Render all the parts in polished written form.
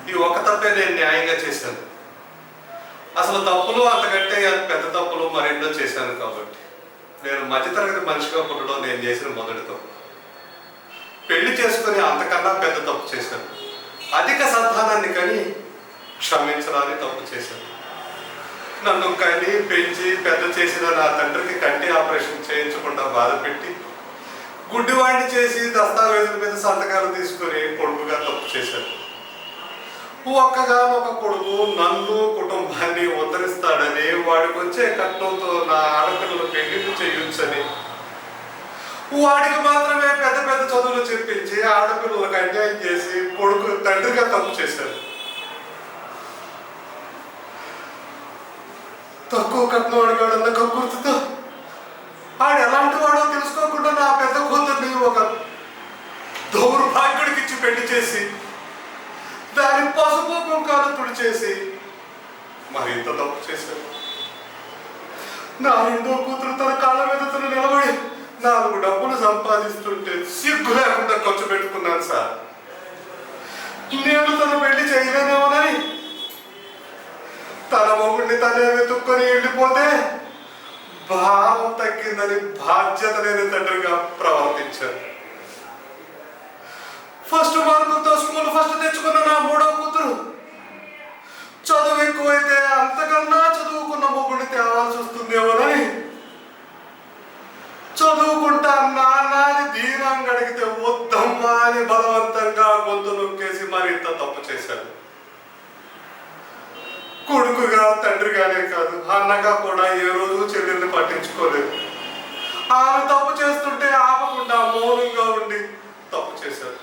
ఈ ఒక్క తప్పే నేను న్యాయంగా చేశాను. అసలు తప్పులు అంతకంటే పెద్ద తప్పులు మరెన్నో చేశాను. కాబట్టి నేను మధ్యతరగతి మనిషిగా పుట్టడం నేను చేసిన మొదటి తప్పు. పెళ్లి చేసుకుని అంతకన్నా పెద్ద తప్పు చేశాను. అధిక సంతానాన్ని కని క్షమించడాన్ని తప్పు చేశాను. నన్ను కని పెంచి పెద్ద చేసిన నా తండ్రికి కంటి ఆపరేషన్ చేయించకుండా బాధపెట్టి గుడ్డివాడిని చేసి దస్తావేజుల మీద సంతకాలు తీసుకుని కొడుకుగా తప్పు చేశాను. ఒక్కగానొక కొడుకు నన్ను కుటుంబాన్ని ఉద్ధరిస్తాడని వాడికి వచ్చే కట్నంతో నా ఆడపిల్లలు పెళ్లిళ్ళు చేయొచ్చని వాడికి మాత్రమే పెద్ద పెద్ద చదువులు చెప్పించి ఆడపిల్లలకు అన్యాయం చేసి కొడుకు తండ్రిగా తప్పు చేశారు. తక్కువ కట్నం అడిగాడన్న కక్కుర్తితో ఆడు ఎలాంటి వాడో తెలుసుకోకుండా నా పెద్ద కూతుర్ని ఒక దౌర్భాగ్యుడికి ఇచ్చి పెళ్లి చేసి దాని పసుపు కుంకాలు తుడిచేసి మరింత తప్పు చేశారు. నా రెండో కూతురు తన కాళ్ళ మీద తను నిలబడి 4 డబ్బులు సంపాదిస్తుంటే సిగ్గు లేకుండా ఖర్చు పెట్టుకున్నాను సార్. నేను తన పెళ్లి చేయలేనేమోనని తన మొగుడిని తనే వెతుక్కొని వెళ్ళిపోతే భావం తగ్గిందని బాధ్యత లేని తండ్రిగా ప్రవర్తించాను. ఫస్ట్ మార్కులతో స్కూల్ ఫస్ట్ తెచ్చుకున్న నా మూడో కూతురు చదువు ఎక్కువైతే అంతకన్నా చదువుకున్న మొగుడిని తేవాల్సి వస్తుందేమోనని చదువుకుంటా నాన్నని దీనంగా అడిగితే వద్దమ్మా అని బలవంతంగా గొంతు నొక్కేసి మరింత తప్పు చేశాను. కొడుకుగా తండ్రిగానే కాదు అన్నగా కూడా ఏ రోజు చెల్లెల్ని పట్టించుకోలేదు. ఆమె తప్పు చేస్తుంటే ఆపకుండా మౌనంగా ఉండి తప్పు చేశారు.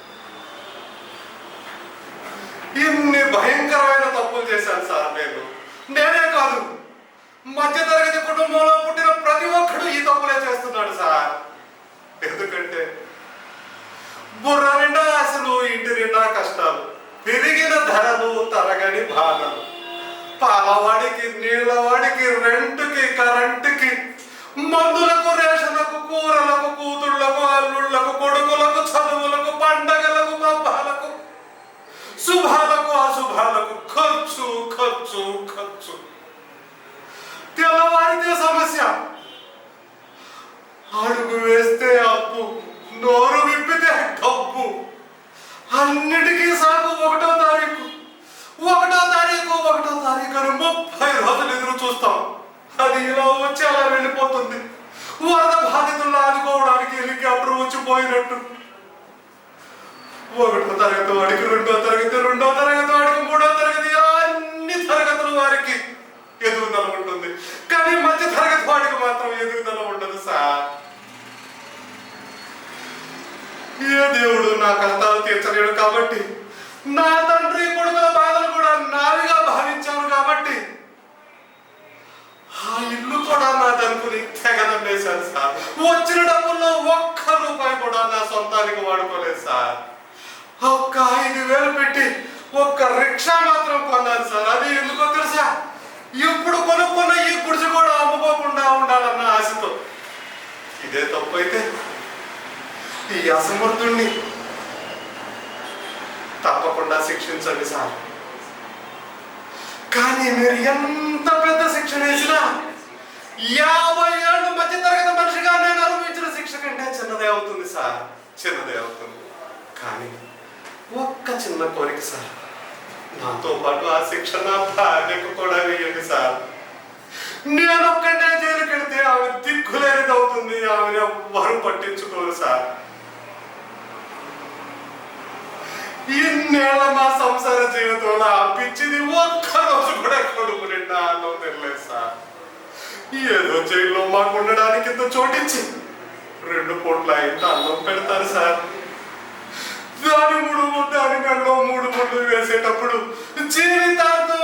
ఇన్ని భయంకరమైన తప్పులు చేశాను సార్. నేనే కాదు మధ్యతరగతి కుటుంబంలో పుట్టిన ప్రతి ఒక్కడు ఈ తప్పులే చేస్తున్నాడు సార్. ఎందుకంటే బుర్ర నిండా ఆశలు, ఇంటి నిండా కష్టాలు, పెరిగిన ధరలు, తరగని బాధలు, పాలవాడికి, నీళ్ళవాడికి, రెంటుకి, కరెంటుకి, మందులకు, రేషన్లకు, కూరలకు, కూతుళ్లకు, అల్లుళ్లకు, కొడుకులకు, చదువులకు, పండగలకు, పబ్బాలకు, శుభాలకు, అశుభాలకు ఖర్చు ఖర్చు ఖర్చు. తెల్లవారితే సమస్య, అడుగు వేస్తే అప్పు, నోరు విప్పితే డబ్బు. అన్నిటికీ సాకు ఒకటో తారీఖు అని 30 రోజులు ఎదురు చూస్తాం. అది ఇలా వచ్చి అలా వెళ్ళిపోతుంది. వరద బాధితులను ఆదుకోవడానికి హెలికాప్టర్ వచ్చిపోయినట్టు 1వ తరగతి వాడికి 2వ తరగతి, 2వ తరగతి వాడికి 3వ తరగతి, అన్ని తరగతుల వారికి ఎదుగుదల ఉంటుంది. కానీ మధ్య తరగతి వాడికి మాత్రం ఎదుగుదల ఉండదు సార్. ఏ దేవుడు నా కష్టాలు తీర్చలేడు కాబట్టి నా తండ్రి కొడుకుల బాధలు కూడా నావిగా భావించాను. కాబట్టి ఆ ఇల్లు కూడా నాదనుకుని తెగనమ్మేశాను సార్. వచ్చిన డబ్బుల్లో 1 రూపాయి కూడా నా సొంతానికి వాడుకోలేదు సార్. ఒక్క 5,000 పెట్టి ఒక్క రిక్షా మాత్రం కొన్నాను సార్. అది ఎందుకో తెలుసా? ఇప్పుడు కొనుక్కున్న ఈ గుడిసె కూడా అమ్ముకోకుండా ఉండాలన్న ఆశతో. ఇదే తప్పు అయితే ఈ అసమర్థుణ్ణి తప్పకుండా శిక్షించండి సార్. కానీ మీరు ఎంత పెద్ద శిక్ష వేసినా 50 ఏళ్ళు మధ్య తరగతి మనిషిగా నేను అనుభవించిన శిక్ష కంటే చిన్నదే అవుతుంది సార్, చిన్నదే అవుతుంది. కానీ ఒక్క చిన్న కోరిక సార్, నాతో పాటు ఆ శిక్ష నా భార్యకు కూడా వేయండి సార్. నేను ఒక్కటే జైలుకి వెళితే ఆమె దిక్కులేనిది అవుతుంది. ఆమెను ఎవ్వరూ పట్టించుకోరు సార్. ఇన్నేళ్ల మా సంసార జీవితంలో ఆ పిచ్చిది 1 రోజు కూడా కొడుకు నిండా అన్నం తినలేదు సార్. ఏదో జైల్లో మాకు ఉండడానికి ఇంత చోటించి 2 పూట్ల ఇంత అన్నం పెడతారు సార్. దాని మెడలో 3 ముళ్ళు వేసేటప్పుడు జీవితాంతో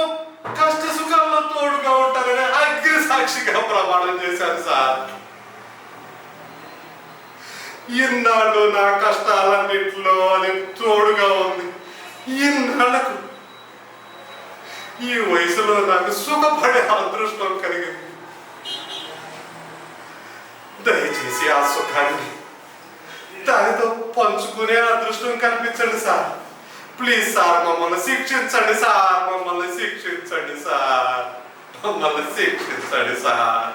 కష్ట సుఖాల్లో తోడుగా ఉంటారని అగ్ని సాక్షిగా ప్రమాణం చేశారు సార్. ఇన్నాళ్ళు నా కష్టాలన్నింటిలో అది తోడుగా ఉంది. ఇన్నాళ్లకు ఈ వయసులో నాకు సుఖపడే అదృష్టం కలిగింది. దయచేసి ఆ సుఖాన్ని దానితో పంచుకునే అదృష్టం కల్పించండి సార్. ప్లీజ్ సార్ మమ్మల్ని శిక్షించండి సార్, మమ్మల్ని శిక్షించండి సార్, మమ్మల్ని శిక్షించండి సార్.